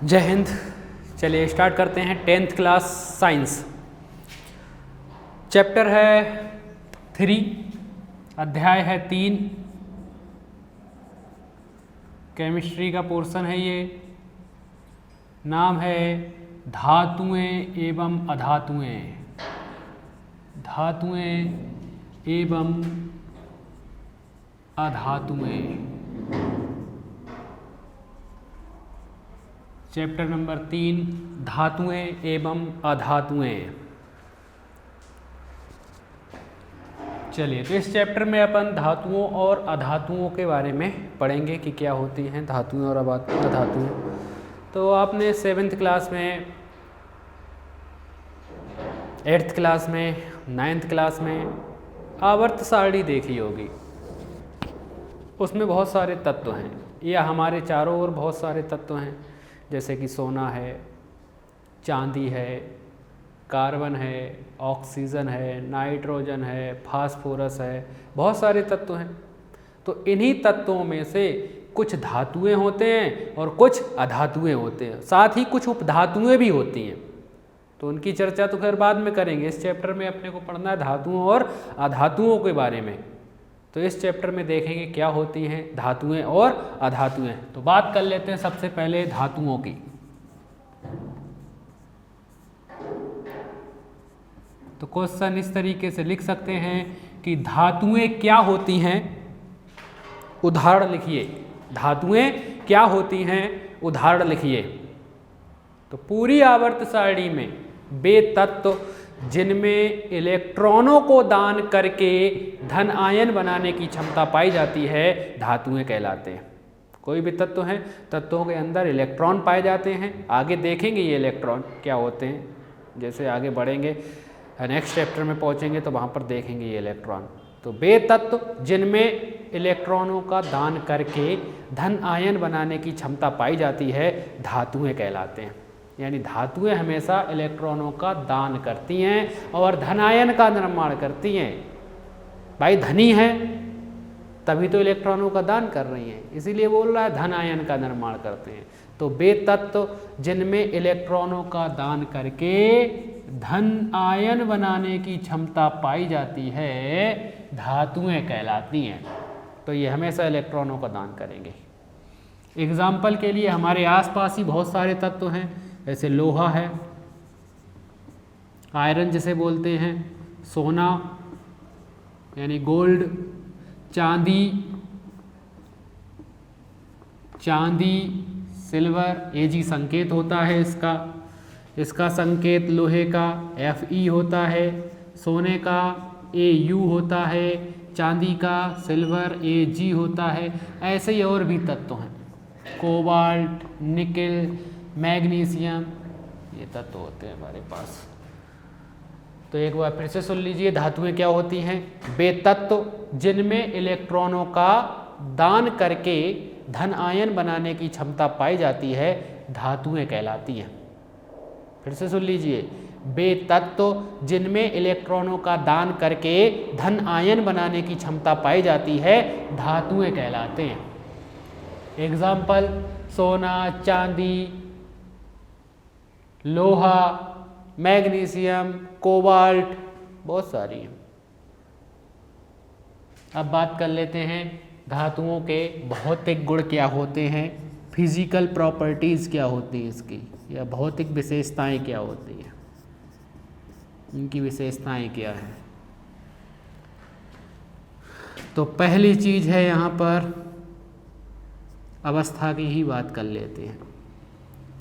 जय हिंद। चलिए स्टार्ट करते हैं 10th क्लास साइंस। चैप्टर है 3, अध्याय है 3, केमिस्ट्री का पोर्शन है ये। नाम है धातुएं एवं अधातुएं। धातुएं एवं अधातुएं। चैप्टर नंबर 3, धातुएं एवं अधातुएं। चलिए, तो इस चैप्टर में अपन धातुओं और अधातुओं के बारे में पढ़ेंगे कि क्या होती हैं धातुएं और अधातुएं। तो आपने 7th क्लास में, 8th क्लास में, 9th क्लास में आवर्त सारणी देखी होगी। उसमें बहुत सारे तत्व हैं, या हमारे चारों ओर बहुत सारे तत्व हैं, जैसे कि सोना है, चांदी है, कार्बन है, ऑक्सीजन है, नाइट्रोजन है, फास्फोरस है, बहुत सारे तत्व हैं। तो इन्हीं तत्वों में से कुछ धातुएं होते हैं और कुछ अधातुएं होते हैं, साथ ही कुछ उपधातुएं भी होती हैं। तो उनकी चर्चा तो खैर बाद में करेंगे। इस चैप्टर में अपने को पढ़ना है धातुओं और अधातुओं के बारे में। तो इस चैप्टर में देखेंगे क्या होती हैं धातुएं और अधातुएं। तो बात कर लेते हैं सबसे पहले धातुओं की। तो क्वेश्चन इस तरीके से लिख सकते हैं कि धातुएं क्या होती हैं, उदाहरण लिखिए। धातुएं क्या होती हैं, उदाहरण लिखिए। तो पूरी आवर्त सारणी में वे तत्व जिनमें इलेक्ट्रॉनों को दान करके धन आयन बनाने की क्षमता पाई जाती है, धातुएं कहलाते हैं। कोई भी तत्व है, तत्वों के अंदर इलेक्ट्रॉन पाए जाते हैं। आगे देखेंगे ये इलेक्ट्रॉन क्या होते हैं, जैसे आगे बढ़ेंगे, नेक्स्ट चैप्टर में पहुंचेंगे तो वहाँ पर देखेंगे ये इलेक्ट्रॉन। तो वे तत्व जिनमें इलेक्ट्रॉनों का दान करके धन आयन बनाने की क्षमता पाई जाती है, धातुएं कहलाते हैं। यानी धातुएं हमेशा इलेक्ट्रॉनों का दान करती हैं और धनायन का निर्माण करती हैं। भाई धनी है तभी तो इलेक्ट्रॉनों का दान कर रही हैं, इसीलिए बोल रहा है धनायन का निर्माण करते हैं। तो वे तत्व जिनमें इलेक्ट्रॉनों का दान करके धन आयन बनाने की क्षमता पाई जाती है, धातुएं कहलाती हैं। तो ये हमेशा इलेक्ट्रॉनों का दान करेंगे। एग्जाम्पल के लिए हमारे आसपास ही बहुत सारे तत्व हैं, जैसे लोहा है, आयरन जिसे बोलते हैं, सोना यानी गोल्ड, चांदी सिल्वर, एजी संकेत होता है इसका संकेत लोहे का Fe होता है, सोने का Au होता है, चांदी का सिल्वर Ag होता है। ऐसे ही और भी तत्व हैं, कोबाल्ट, निकेल, मैग्नीशियम, ये तत्व होते हैं हमारे पास। तो एक बार फिर से सुन लीजिए, धातुएं क्या होती हैं। वे तत्व जिनमें इलेक्ट्रॉनों का दान करके धन आयन बनाने की क्षमता पाई जाती है, धातुएं कहलाती हैं। फिर से सुन लीजिए, वे तत्व जिनमें इलेक्ट्रॉनों का दान करके धन आयन बनाने की क्षमता पाई जाती है, धातुएं कहलाते हैं। एग्जाम्पल, सोना, चांदी, लोहा, मैग्नीशियम, कोबाल्ट, बहुत सारी हैं। अब बात कर लेते हैं धातुओं के भौतिक गुण क्या होते हैं, फिजिकल प्रॉपर्टीज़ क्या होती है इसकी, या भौतिक विशेषताएं क्या होती हैं, इनकी विशेषताएं क्या हैं। तो पहली चीज़ है यहाँ पर अवस्था की ही बात कर लेते हैं।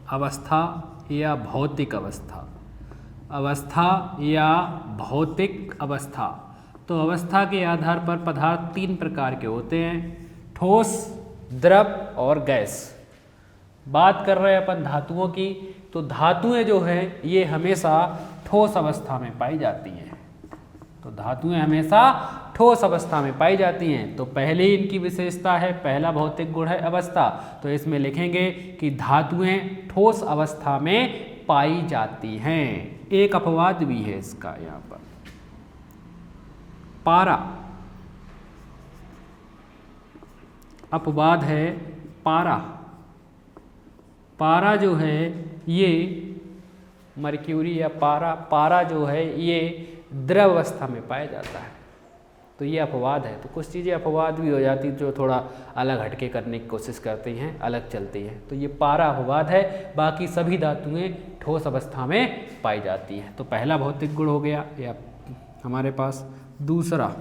अवस्था या भौतिक अवस्था, अवस्था या भौतिक अवस्था। तो अवस्था के आधार पर पदार्थ 3 प्रकार के होते हैं, ठोस, द्रव और गैस। बात कर रहे हैं अपन धातुओं की। तो धातुएं जो है ये हमेशा ठोस अवस्था में पाई जाती हैं। तो धातुएं हमेशा ठोस अवस्था में पाई जाती हैं। तो पहले इनकी विशेषता है, पहला भौतिक गुण है अवस्था। तो इसमें लिखेंगे कि धातुएं ठोस अवस्था में पाई जाती हैं। एक अपवाद भी है इसका यहाँ पर, पारा, अपवाद है पारा। पारा जो है ये मर्क्यूरी या पारा जो है ये द्रव अवस्था में पाया जाता है। तो ये अपवाद है। तो कुछ चीज़ें अपवाद भी हो जाती जो थोड़ा अलग हटके करने की कोशिश करती हैं, अलग चलती हैं। तो ये पारा अपवाद है, बाकी सभी धातुएं ठोस अवस्था में पाई जाती हैं। तो पहला भौतिक गुण हो गया या हमारे पास। दूसरा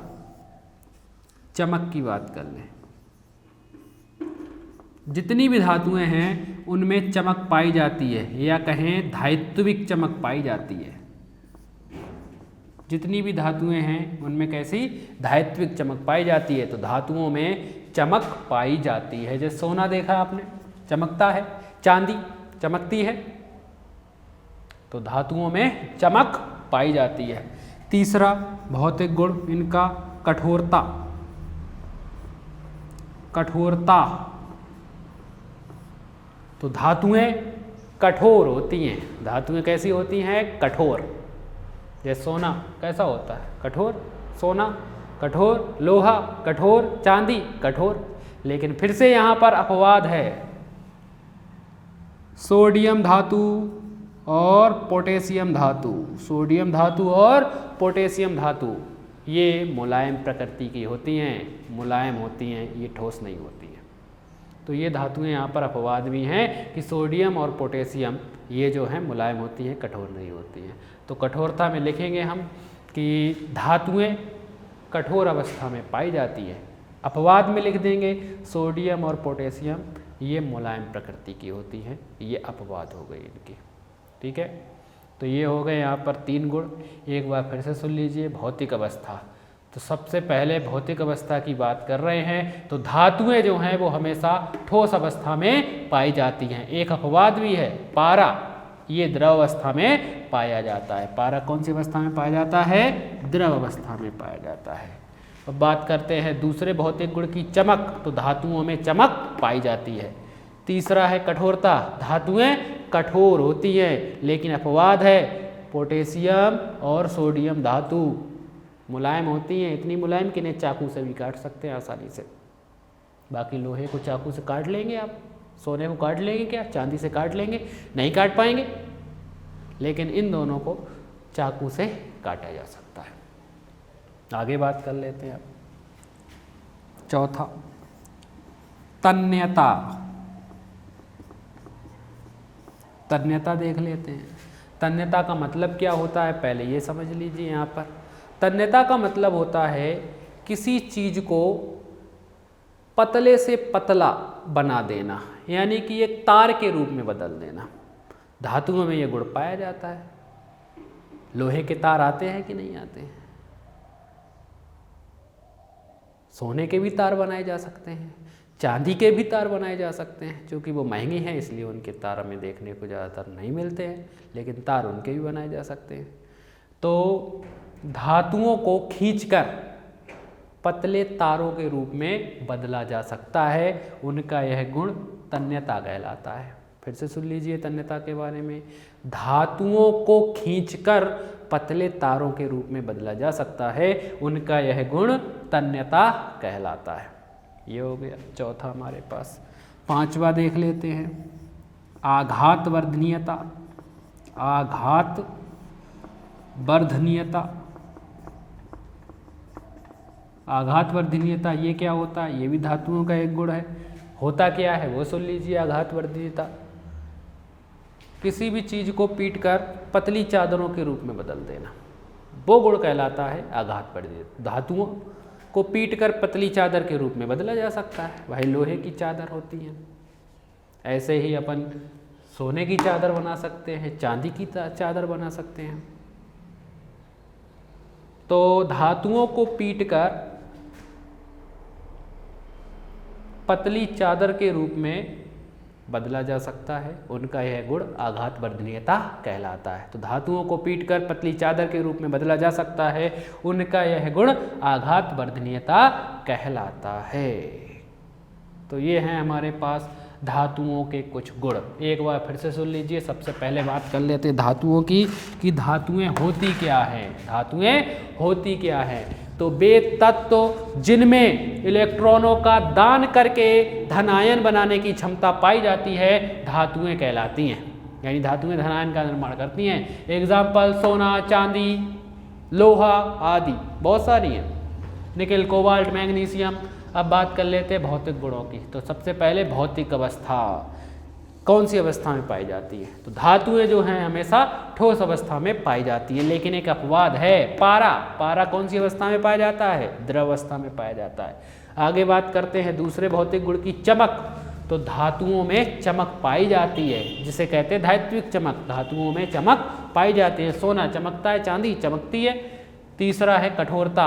चमक की बात कर लें। जितनी भी धातुएं हैं उनमें चमक पाई जाती है, या कहें धात्विक चमक पाई जाती है। जितनी भी धातुएं हैं उनमें कैसी धात्विक चमक पाई जाती है। तो धातुओं में चमक पाई जाती है। जैसे सोना देखा आपने, चमकता है, चांदी चमकती है। तो धातुओं में चमक पाई जाती है। तीसरा भौतिक गुण इनका कठोरता। कठोरता, तो धातुएं कठोर होती हैं। धातुएं कैसी होती हैं? कठोर। जैसे सोना कैसा होता है? कठोर। सोना कठोर, लोहा कठोर, चांदी कठोर। लेकिन फिर से यहाँ पर अपवाद है। सोडियम धातु और पोटेशियम धातु, सोडियम धातु और पोटेशियम धातु ये मुलायम प्रकृति की होती हैं, मुलायम होती हैं, ये ठोस नहीं होती हैं। तो ये धातुएं यहाँ पर अपवाद भी हैं कि सोडियम और पोटेशियम ये जो है मुलायम होती हैं, कठोर नहीं होती हैं। तो कठोरता में लिखेंगे हम कि धातुएं कठोर अवस्था में पाई जाती है। अपवाद में लिख देंगे सोडियम और पोटेशियम ये मुलायम प्रकृति की होती हैं, ये अपवाद हो गई इनकी। ठीक है, तो ये हो गए यहाँ पर 3 गुण। एक बार फिर से सुन लीजिए। भौतिक अवस्था, तो सबसे पहले भौतिक अवस्था की बात कर रहे हैं। तो धातुएं जो हैं वो हमेशा ठोस अवस्था में पाई जाती हैं। एक अपवाद भी है, पारा ये द्रव अवस्था में पाया जाता है। पारा कौन सी अवस्था में पाया जाता है? द्रव अवस्था में पाया जाता है। अब बात करते हैं दूसरे भौतिक गुण की, चमक। तो धातुओं में चमक पाई जाती है। तीसरा है कठोरता, धातुएं कठोर होती हैं, लेकिन अपवाद है पोटेशियम और सोडियम धातु मुलायम होती हैं। इतनी मुलायम कि इन्हें चाकू से भी काट सकते हैं आसानी से। बाकी लोहे को चाकू से काट लेंगे आप, सोने को काट लेंगे क्या? चांदी से काट लेंगे? नहीं काट पाएंगे। लेकिन इन दोनों को चाकू से काटा जा सकता है। आगे बात कर लेते हैं अब। चौथा तन्यता। तन्यता देख लेते हैं। तन्यता का मतलब क्या होता है पहले ये समझ लीजिए। यहाँ पर तन्यता का मतलब होता है किसी चीज को पतले से पतला बना देना, यानी कि एक तार के रूप में बदल देना। धातुओं में यह गुण पाया जाता है। लोहे के तार आते हैं कि नहीं आते हैं? सोने के भी तार बनाए जा सकते हैं, चांदी के भी तार बनाए जा सकते हैं। क्योंकि वो महंगी हैं इसलिए उनके तार हमें देखने को ज़्यादातर नहीं मिलते हैं, लेकिन तार उनके भी बनाए जा सकते हैं। तो धातुओं को खींचकर पतले तारों के रूप में बदला जा सकता है। उनका यह गुण तन्यता कहलाता है। फिर से सुन लीजिए तन्यता के बारे में। धातुओं को खींचकर पतले तारों के रूप में बदला जा सकता है, उनका यह गुण तन्यता कहलाता है। ये हो गया चौथा हमारे पास। पांचवा देख लेते हैं, आघात वर्धनीयता। आघात वर्धनीयता। आघात वर्धनीयता ये क्या होता है? ये भी धातुओं का एक गुण है। होता क्या है वो सुन लीजिए। आघात वर्धनीयता किसी भी चीज को पीटकर पतली चादरों के रूप में बदल देना, वो गुण कहलाता है आघात वर्धनीयता। धातुओं को पीटकर पतली चादर के रूप में बदला जा सकता है। भाई लोहे की चादर होती है, ऐसे ही अपन सोने की चादर बना सकते हैं, चांदी की चादर बना सकते हैं। तो धातुओं को पीटकर पतली चादर के रूप में बदला जा सकता है, उनका यह गुण आघात वर्धनीयता कहलाता है। तो धातुओं को पीटकर पतली चादर के रूप में बदला जा सकता है, उनका यह गुण आघात वर्धनीयता कहलाता है। तो ये हैं हमारे पास धातुओं के कुछ गुण। एक बार फिर से सुन लीजिए। सबसे पहले बात कर लेते हैं धातुओं की कि धातुएं होती क्या हैं। धातुएं होती क्या हैं? तो वे तत्व जिनमें इलेक्ट्रॉनों का दान करके धनायन बनाने की क्षमता पाई जाती है धातुएं कहलाती हैं, यानी धातुएं धनायन का निर्माण करती हैं। एग्जाम्पल सोना, चांदी, लोहा आदि बहुत सारी हैं, निकेल, कोबाल्ट, मैग्नीशियम। अब बात कर लेते हैं भौतिक गुणों की। तो सबसे पहले भौतिक अवस्था कौन सी अवस्था में पाई जाती है? तो धातुएं जो हैं हमेशा ठोस अवस्था में पाई जाती हैं, लेकिन एक अपवाद है, पारा। पारा कौन सी अवस्था में पाया जाता है? द्रव अवस्था में पाया जाता है। आगे बात करते हैं दूसरे भौतिक गुण की, चमक। तो धातुओं में चमक पाई जाती है, जिसे कहते हैं धात्विक चमक। धातुओं में चमक पाई जाती है, सोना चमकता है, चांदी चमकती है। तीसरा है कठोरता।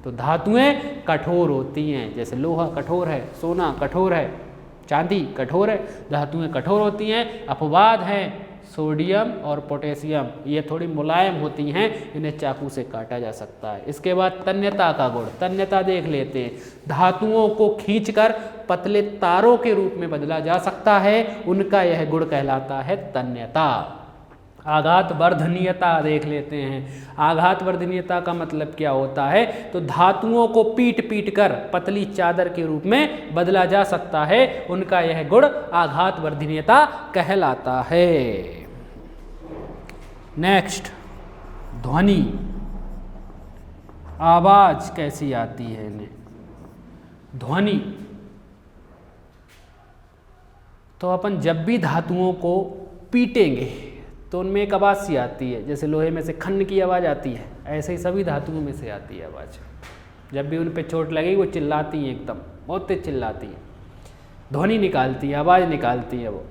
तो धातुएं कठोर होती हैं, जैसे लोहा कठोर है, सोना कठोर है, चांदी कठोर है, धातुएं कठोर होती हैं। अपवाद हैं सोडियम और पोटेशियम, ये थोड़ी मुलायम होती हैं, इन्हें चाकू से काटा जा सकता है। इसके बाद तन्यता का गुण, तन्यता देख लेते हैं। धातुओं को खींचकर पतले तारों के रूप में बदला जा सकता है, उनका यह गुण कहलाता है तन्यता। आघात वर्धनीयता देख लेते हैं। आघात वर्धनीयता का मतलब क्या होता है? तो धातुओं को पीट पीट कर पतली चादर के रूप में बदला जा सकता है, उनका यह गुण आघात वर्धनीयता कहलाता है। नेक्स्ट, ध्वनि, आवाज कैसी आती है इन्हें? ध्वनि, तो अपन जब भी धातुओं को पीटेंगे तो उनमें एक आवाज़ सी आती है, जैसे लोहे में से खन्न की आवाज़ आती है, ऐसे ही सभी धातुओं में से आती है आवाज़। जब भी उन पे चोट लगेगी वो चिल्लाती हैं, एकदम बहुत तेज चिल्लाती हैं, ध्वनि निकालती है, आवाज़ निकालती है वो।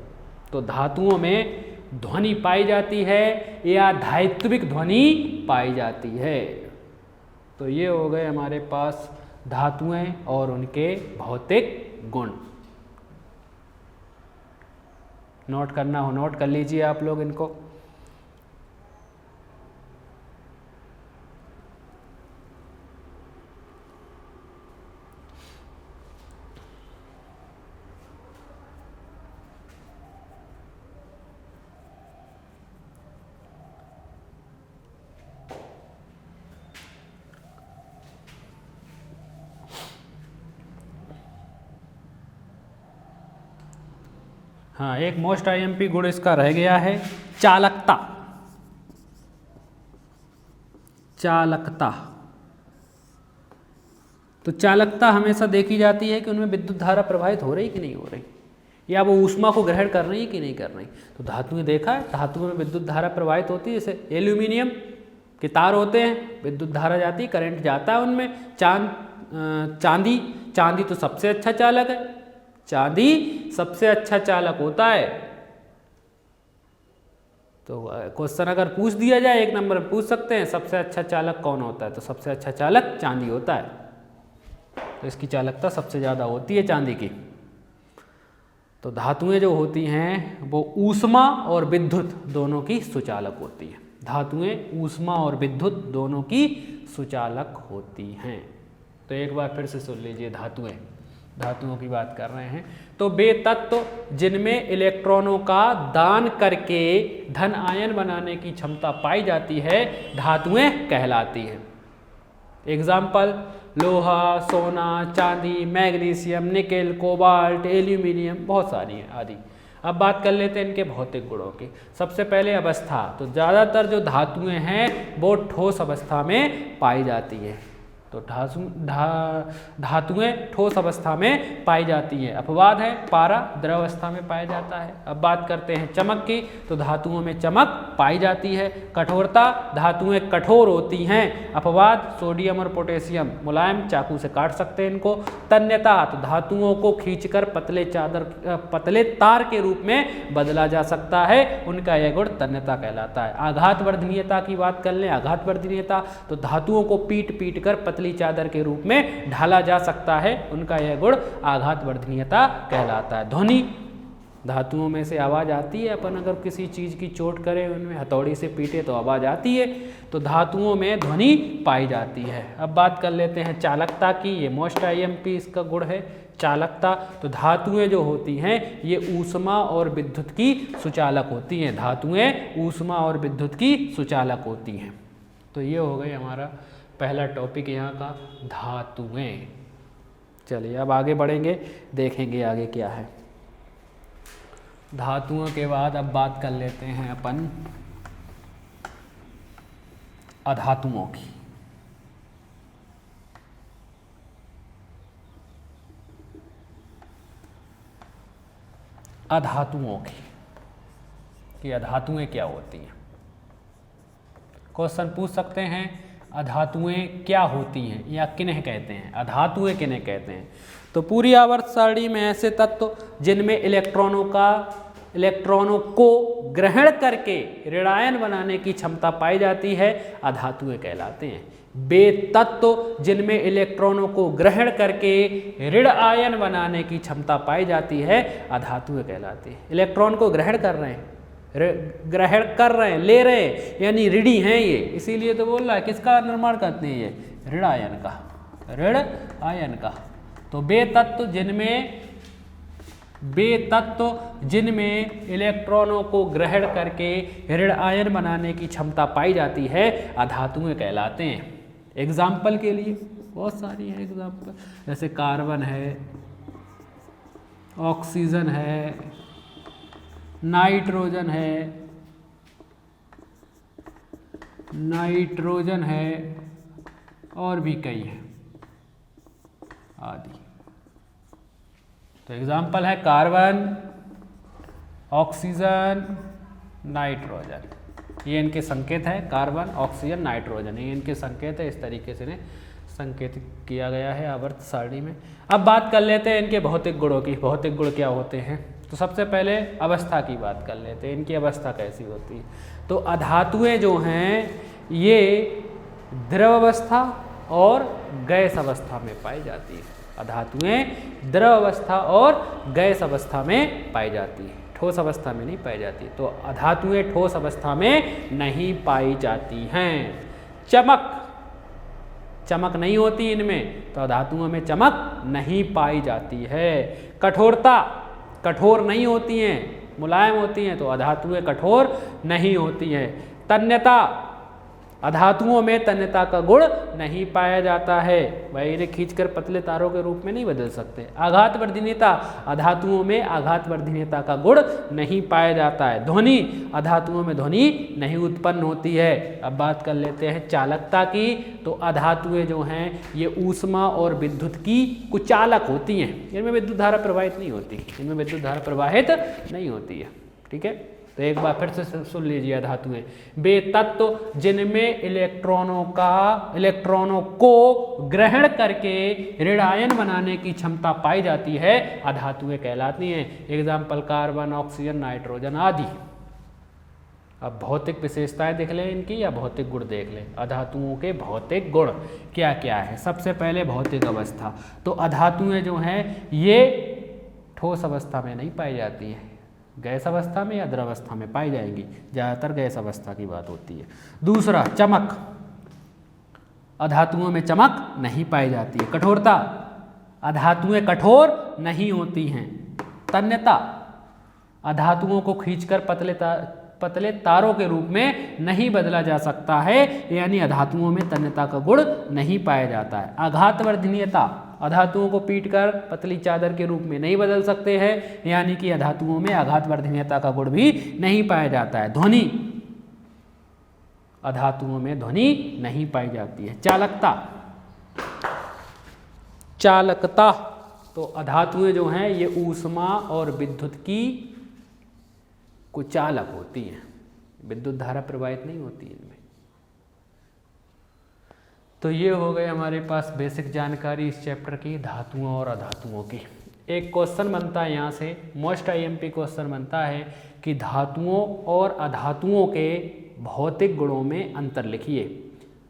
तो धातुओं में ध्वनि पाई जाती है या धात्विक ध्वनि पाई जाती है। तो ये हो गए हमारे पास धातुएं और उनके भौतिक गुण। नोट करना हो नोट कर लीजिए आप लोग इनको। हाँ, एक मोस्ट आईएमपी गुण इसका रह गया है, चालकता। चालकता, तो चालकता हमेशा देखी जाती है कि उनमें विद्युत धारा प्रवाहित हो रही कि नहीं हो रही, या वो ऊष्मा को ग्रहण कर रही कि नहीं कर रही। तो धातुएं देखा है, धातुओं में विद्युत धारा प्रवाहित होती है, जैसे एल्यूमिनियम के तार होते हैं, विद्युत धारा जाती है, करंट जाता है उनमें। चांदी तो सबसे अच्छा चालक है, चांदी सबसे अच्छा चालक होता है। तो क्वेश्चन अगर पूछ दिया जाए, एक नंबर पूछ सकते हैं सबसे अच्छा चालक कौन होता है, तो सबसे अच्छा चालक चांदी होता है। तो इसकी चालकता सबसे ज़्यादा होती है चांदी की। तो धातुएं जो होती हैं वो ऊष्मा और विद्युत दोनों की सुचालक होती हैं। धातुएं ऊष्मा और विद्युत दोनों की सुचालक होती हैं। तो एक बार फिर से सुन लीजिए, धातुओं की बात कर रहे हैं। तो वे तत्व जिनमें इलेक्ट्रॉनों का दान करके धन आयन बनाने की क्षमता पाई जाती है धातुएं कहलाती हैं। एग्जाम्पल लोहा, सोना, चांदी, मैग्नीशियम, निकेल, कोबाल्ट, एल्यूमिनियम, बहुत सारी हैं आदि। अब बात कर लेते हैं इनके भौतिक गुणों की। सबसे पहले अवस्था, तो ज़्यादातर जो धातुएं हैं वो ठोस अवस्था में पाई जाती हैं। तो धातुएं ठोस अवस्था में पाई जाती हैं। अपवाद है पारा, द्रव अवस्था में पाया जाता है। अब बात करते हैं चमक की, तो धातुओं में चमक पाई जाती है। कठोरता, धातुएं कठोर होती हैं। अपवाद सोडियम और पोटेशियम, मुलायम, चाकू से काट सकते हैं इनको। तन्यता, तो धातुओं को खींचकर पतले तार के रूप में बदला जा सकता है, उनका यह गुण तन्यता कहलाता है। आघात वर्धनीयता की बात कर लें, आघात वर्धनीयता, तो धातुओं को पीट पीट कर पतली चादर के रूप में ढाला जा सकता है, उनका यह गुण आघात वर्धनीयता कहलाता है। ध्वनि, धातुओं में से आवाज़ आती है, अपन अगर किसी चीज़ की चोट करें, उनमें हथौड़ी से पीटे तो आवाज़ आती है, तो धातुओं में ध्वनि पाई जाती है। अब बात कर लेते हैं चालकता की, ये मोस्ट आईएमपी इसका गुण है चालकता। तो धातुएं जो होती हैं ये ऊष्मा और विद्युत की सुचालक होती हैं। धातुएं ऊष्मा और विद्युत की सुचालक होती हैं। तो ये हो गई हमारा पहला टॉपिक यहाँ का धातुएं। चलिए अब आगे बढ़ेंगे, देखेंगे आगे क्या है। धातुओं के बाद अब बात कर लेते हैं अपन अधातुओं की। अधातुओं की कि अधातुएं क्या होती हैं। क्वेश्चन पूछ सकते हैं अधातुएं क्या होती हैं या किन्हें कहते हैं, अधातुएं किन्हें कहते हैं। तो पूरी आवर्त सारणी में ऐसे तत्व जिनमें इलेक्ट्रॉनों को ग्रहण करके ऋणायन बनाने की क्षमता पाई जाती है अधातुएं कहलाते हैं। वे तत्व जिनमें इलेक्ट्रॉनों को ग्रहण करके ऋण आयन बनाने की क्षमता पाई जाती है अधातुएं कहलाती है। इलेक्ट्रॉन को ग्रहण कर रहे हैं, ले रहे हैं, यानी ऋणी हैं ये, इसीलिए तो बोल रहा है किसका निर्माण करते हैं ये, ऋण आयन का। तो वे तत्व जिनमें इलेक्ट्रॉनों को ग्रहण करके ऋण आयन बनाने की क्षमता पाई जाती है अधातुएं कहलाते हैं। एग्जाम्पल के लिए बहुत सारी है एग्जाम्पल, जैसे कार्बन है, ऑक्सीजन है, नाइट्रोजन है और भी कई हैं आदि। तो एग्जाम्पल है कार्बन, ऑक्सीजन, नाइट्रोजन, ये इनके संकेत है। कार्बन, ऑक्सीजन, नाइट्रोजन, ये इनके संकेत है। इस तरीके से इन्हें संकेतित किया गया है आवर्त सारणी में। अब बात कर लेते हैं इनके भौतिक गुणों की। भौतिक गुण क्या होते हैं, तो सबसे पहले अवस्था की बात कर लेते हैं, इनकी अवस्था कैसी होती है। तो अधातुएं जो हैं ये द्रव अवस्था और गैस अवस्था में पाई जाती है। अधातुएं द्रव अवस्था और गैस अवस्था में पाई जाती है, ठोस अवस्था में नहीं पाई जाती। तो अधातुएं ठोस अवस्था में नहीं पाई जाती हैं। चमक नहीं होती इनमें, तो अधातुओं में चमक नहीं पाई जाती है। कठोरता, कठोर नहीं होती हैं, मुलायम होती हैं, तो अधातुएं कठोर नहीं होती हैं। तन्यता, अधातुओं में तन्यता का गुण नहीं पाया जाता है, भाई इन्हें खींचकर पतले तारों के रूप में नहीं बदल सकते। आघातवर्धनीयता, अधातुओं में आघातवर्धनीयता का गुण नहीं पाया जाता है। ध्वनि, अधातुओं में ध्वनि नहीं उत्पन्न होती है। अब बात कर लेते हैं चालकता की। तो अधातुएं जो हैं ये ऊष्मा और विद्युत की कुचालक होती हैं, इनमें विद्युत धारा प्रवाहित नहीं होती है, ठीक है। तो एक बार फिर से सुन लीजिए, अधातुएं वे तत्व जिनमें इलेक्ट्रॉनों को ग्रहण करके ऋण आयन बनाने की क्षमता पाई जाती है अधातुएं कहलाती हैं। एग्जाम्पल कार्बन, ऑक्सीजन, नाइट्रोजन आदि। अब भौतिक विशेषताएं देख लें इनकी या भौतिक गुण देख लें। अधातुओं के भौतिक गुण क्या क्या है। सबसे पहले भौतिक अवस्था। तो अधातुएं जो हैं ये ठोस अवस्था में नहीं पाई जाती हैं, गैस अवस्था में या द्रव अवस्था में पाई जाएंगी, ज़्यादातर गैस अवस्था की बात होती है। दूसरा चमक, अधातुओं में चमक नहीं पाई जाती है। कठोरता, अधातुएं कठोर नहीं होती हैं। तन्यता, अधातुओं को खींचकर पतले तारों के रूप में नहीं बदला जा सकता है, यानी अधातुओं में तन्यता का गुण नहीं पाया जाता है। आघातवर्धनीयता, अधातुओं को पीटकर पतली चादर के रूप में नहीं बदल सकते हैं, यानी कि अधातुओं में आघातवर्धनीयता का गुण भी नहीं पाया जाता है। ध्वनि, अधातुओं में ध्वनि नहीं पाई जाती है। चालकता, तो अधातुएं जो हैं ये ऊष्मा और विद्युत की कुचालक होती हैं, विद्युत धारा प्रवाहित नहीं होती इनमें। तो ये हो गए हमारे पास बेसिक जानकारी इस चैप्टर की, धातुओं और अधातुओं की। एक क्वेश्चन बनता है यहाँ से, मोस्ट आईएमपी क्वेश्चन बनता है कि धातुओं और अधातुओं के भौतिक गुणों में अंतर लिखिए।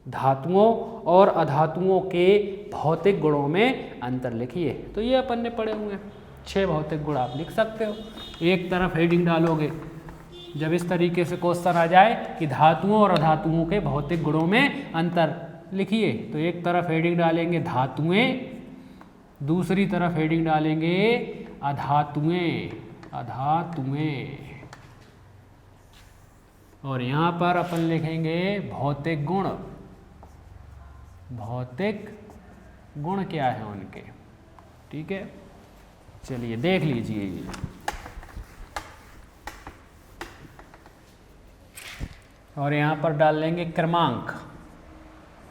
धातुओं और अधातुओं के भौतिक गुणों में अंतर लिखिए। तो ये अपन ने पढ़े हुए हैं, 6 भौतिक गुण आप लिख सकते हो। एक तरफ हेडिंग डालोगे, जब इस तरीके से क्वेश्चन आ जाए कि धातुओं और अधातुओं के भौतिक गुणों में अंतर लिखिए, तो एक तरफ हेडिंग डालेंगे धातुएं, दूसरी तरफ हेडिंग डालेंगे अधातुएं, और यहाँ पर अपन लिखेंगे भौतिक गुण। भौतिक गुण क्या है उनके। ठीक है, चलिए देख लीजिए ये। और यहाँ पर डाल लेंगे क्रमांक।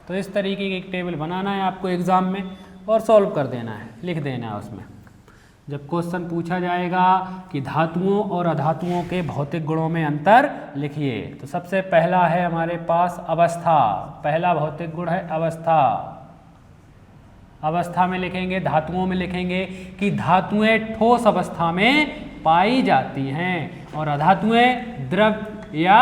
तो इस तरीके की एक टेबल बनाना है आपको एग्ज़ाम में और सॉल्व कर देना है, लिख देना है उसमें। जब क्वेश्चन पूछा जाएगा कि धातुओं और अधातुओं के भौतिक गुणों में अंतर लिखिए, तो सबसे पहला है हमारे पास अवस्था। पहला भौतिक गुण है अवस्था। अवस्था में लिखेंगे, धातुओं में लिखेंगे कि धातुएं ठोस अवस्था में पाई जाती हैं और अधातुएं द्रव या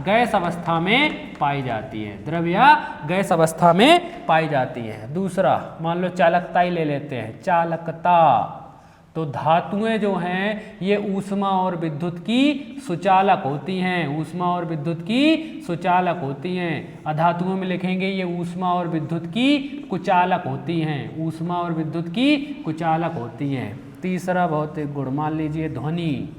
गैस अवस्था में पाई जाती है। द्रव या गैस अवस्था में पाई जाती है। दूसरा मान लो चालकता ही ले लेते हैं, चालकता। तो धातुएं जो हैं ये ऊष्मा और विद्युत की सुचालक होती हैं, ऊष्मा और विद्युत की सुचालक होती हैं। अधातुओं में लिखेंगे ये ऊष्मा और विद्युत की कुचालक होती हैं, ऊष्मा और विद्युत की कुचालक होती हैं। तीसरा भौतिक गुण मान लीजिए ध्वनि।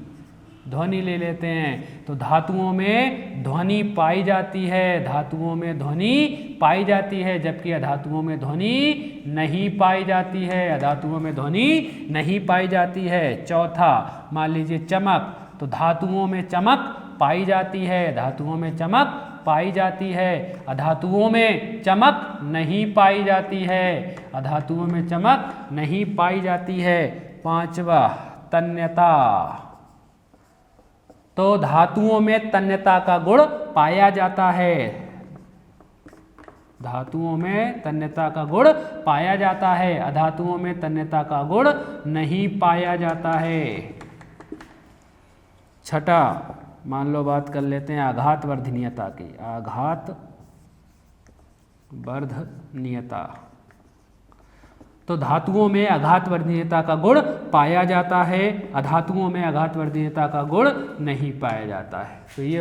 ध्वनि ले लेते हैं, तो धातुओं में ध्वनि पाई जाती है, धातुओं में ध्वनि पाई जाती है, जबकि अधातुओं में ध्वनि नहीं पाई जाती है, अधातुओं में ध्वनि नहीं पाई जाती है। चौथा मान लीजिए चमक। तो धातुओं में चमक पाई जाती है, धातुओं में चमक पाई जाती है, अधातुओं में चमक नहीं पाई जाती है, अधातुओं में चमक नहीं पाई जाती है। पांचवा तन्यता। तो धातुओं में तन्यता का गुण पाया जाता है, धातुओं में तन्यता का गुण पाया जाता है, अधातुओं में तन्यता का गुण नहीं पाया जाता है। छठा मान लो बात कर लेते हैं आघात वर्धनीयता की। आघात वर्धनीयता। तो धातुओं में आघात वर्धनीयता का गुण पाया जाता है, अधातुओं में आघात वर्धनीयता का गुण नहीं पाया जाता है। तो ये